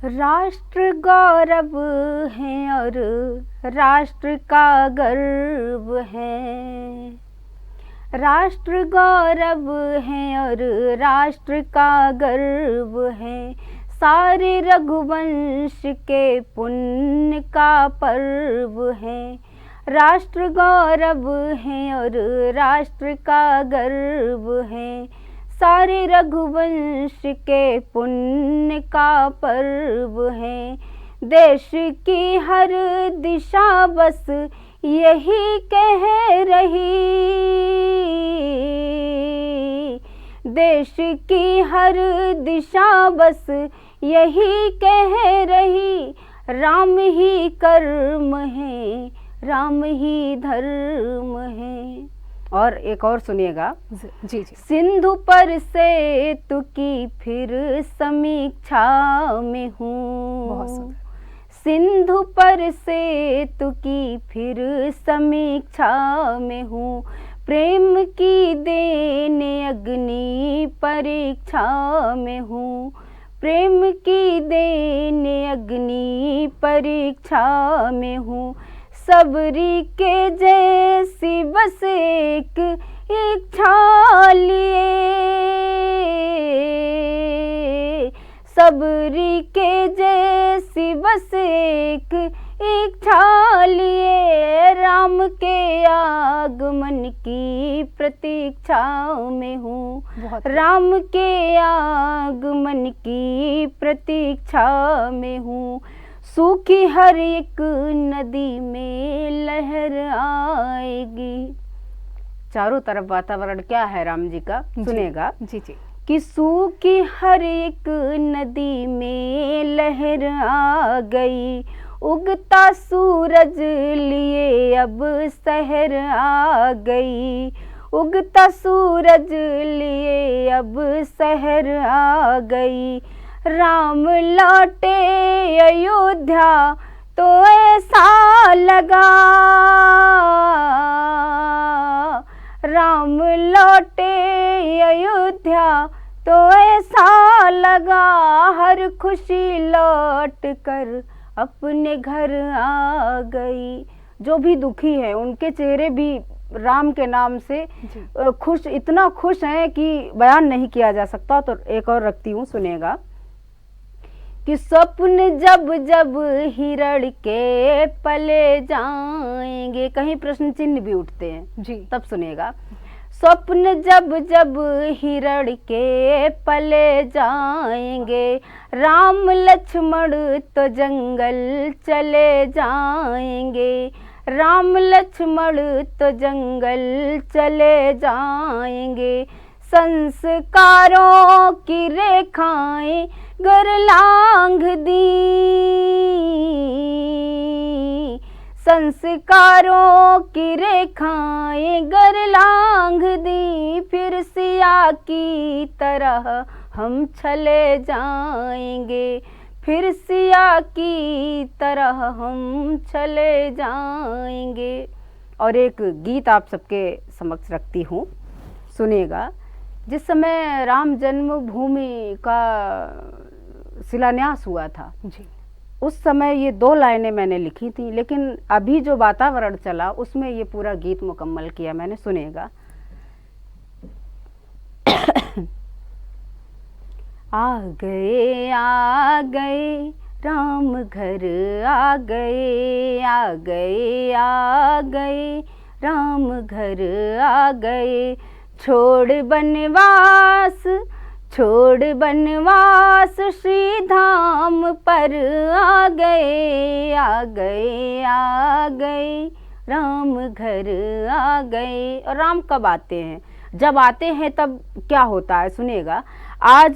राष्ट्र गौरव है और राष्ट्र का गर्व है। राष्ट्र गौरव है और राष्ट्र का गर्व है। सारे रघुवंश के पुण्य का पर्व है। राष्ट्र गौरव है और राष्ट्र का गर्व है। सारे रघुवंश के पुण्य का पर्व है। देश की हर दिशा बस यही कह रही। देश की हर दिशा बस यही कह रही। राम ही कर्म है, राम ही धर्म है। और एक और सुनिएगा। जी जी। सिंधु पर सेतु की फिर समीक्षा में हूँ। बहुत सुंदर। सिंधु पर सेतु की फिर समीक्षा में हूँ। प्रेम की देने अग्नि परीक्षा में हूँ। प्रेम की देने अग्नि परीक्षा में हूँ। सबरी के जैसी बस एक इच्छा लिए। सबरी के जैसी बस एक इच्छा लिए। राम के आगमन की प्रतीक्षा में हूँ। राम के आगमन की प्रतीक्षा में हूँ। सूखी हर एक नदी में लहर आएगी। चारों तरफ वातावरण क्या है राम जी का, सुनेगा। जी जी। कि सूखी हर एक नदी में लहर आ गई। उगता सूरज लिए अब सहर आ गई। उगता सूरज लिए अब सहर आ गई। राम लौटे अयोध्या तो ऐसा लगा। राम लौटे अयोध्या तो ऐसा लगा। हर खुशी लौट कर अपने घर आ गई। जो भी दुखी है उनके चेहरे भी राम के नाम से खुश, इतना खुश हैं कि बयान नहीं किया जा सकता। तो एक और रखती हूँ, सुनेगा। कि स्वप्न जब जब हिरण के पले जाएंगे, कहीं प्रश्न चिन्ह भी उठते हैं जी, तब सुनेगा। स्वप्न जब जब हिरण के पले जाएंगे। राम लक्ष्मण तो जंगल चले जाएंगे। राम लक्ष्मण तो जंगल चले जाएंगे। संस्कारों की रेखाएं गर लांघ दी। संस्कारों की रेखाएं गर लांघ दी। फिर सिया की तरह हम चले जाएंगे। फिर सिया की तरह हम चले जाएंगे। और एक गीत आप सबके समक्ष रखती हूँ, सुनिएगा। जिस समय राम जन्मभूमि का शिलान्यास हुआ था जी, उस समय ये 2 लाइनें मैंने लिखी थी, लेकिन अभी जो वातावरण चला उसमें ये पूरा गीत मुकम्मल किया मैंने, सुनेगा। आ गए राम घर आ गए। आ गए राम घर आ गए। छोड़ बनवास श्री धाम पर आ गए। आ गए राम घर आ गए। और राम कब आते हैं? जब आते हैं तब क्या होता है, सुनिएगा। आज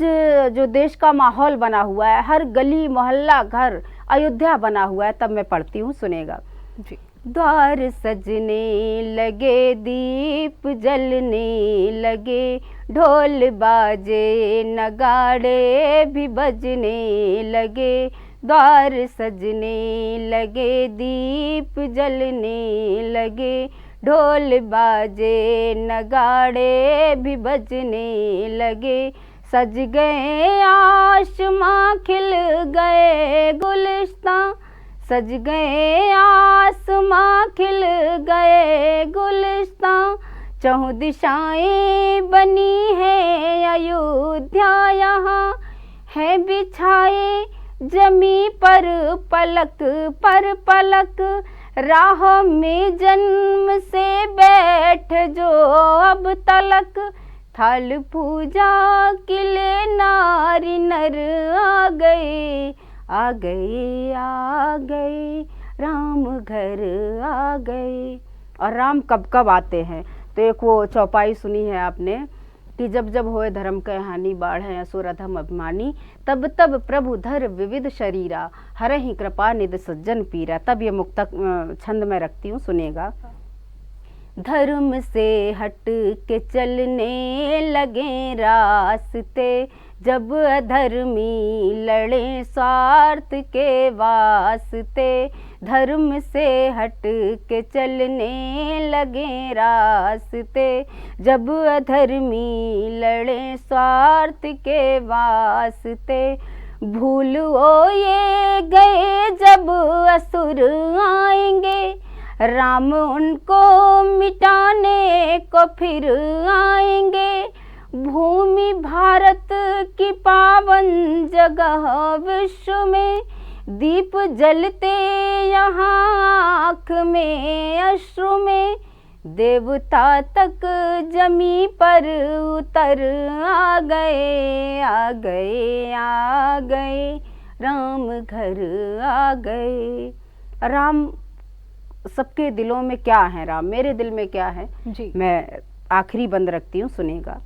जो देश का माहौल बना हुआ है, हर गली मोहल्ला घर अयोध्या बना हुआ है, तब मैं पढ़ती हूँ, सुनेगा जी। द्वार सजने लगे, दीप जलने लगे, ढोल बाजे नगाड़े भी बजने लगे। द्वार सजने लगे, दीप जलने लगे, ढोल बाजे नगाड़े भी बजने लगे। सज गए आसमां खिल गए गुलिस्तां, सज गए आसमां खिल गए गुलिस्तां, चहुं दिशाएं बनी है अयोध्या यहाँ, है बिछाए जमी पर पलक राह में जन्म से बैठ जो अब तलक, थाल पूजा के लिए नारी नर आ गए, आ गए, आ गए, राम घर आ गए। और राम कब कब आते हैं? तो एक वो चौपाई सुनी है आपने कि जब जब होए धर्म के हानि, बाढ़े असुर अधम अभिमानी, तब तब प्रभु धर विविध शरीरा, हरहि कृपा निधि सज्जन पीरा। तब ये मुक्तक छंद में रखती हूँ, सुनेगा। धर्म से हट के चलने लगे रास्ते, जब अधर्मी लड़े स्वार्थ के वास्ते, धर्म से हट के चलने लगे रास्ते, जब अधर्मी लड़े स्वार्थ के वास्ते, भूल वो ये गए जब असुर आएंगे, राम उनको मिटाने को फिर आएंगे, भूमि भारत की पावन जगह विश्व में, दीप जलते यहाँ आँख में अश्रु में, देवता तक जमी पर उतर आ गए, आ गए, आ गए, राम घर आ गए। राम सबके दिलों में क्या है? राम मेरे दिल में क्या है जी? मैं आखिरी बंद रखती हूँ, सुनेगा।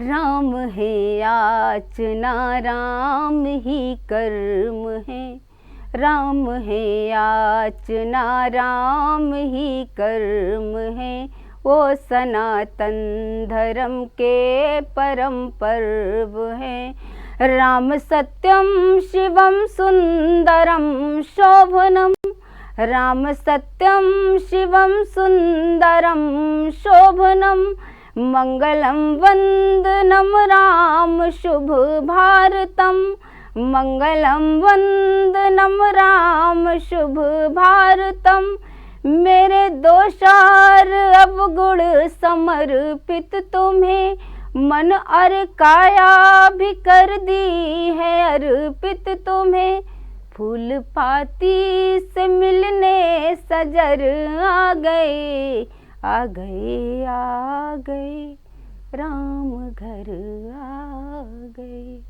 राम है याचना, राम ही कर्म है, राम है याचना, राम ही कर्म है, वो सनातन धर्म के परम पर्व है। राम सत्यम शिवम सुंदरम शोभनम, राम सत्यम शिवम सुंदरम शोभनम, मंगलम वंदनम राम शुभ भारतम, मंगलम वंदनम राम शुभ भारतम। मेरे दोषार अवगुण समर्पित तुम्हें, मन और काया भी कर दी है अर्पित तुम्हें, फूल पाती से मिलने सजर आ गए, आ गए, आ गए, राम घर आ गए।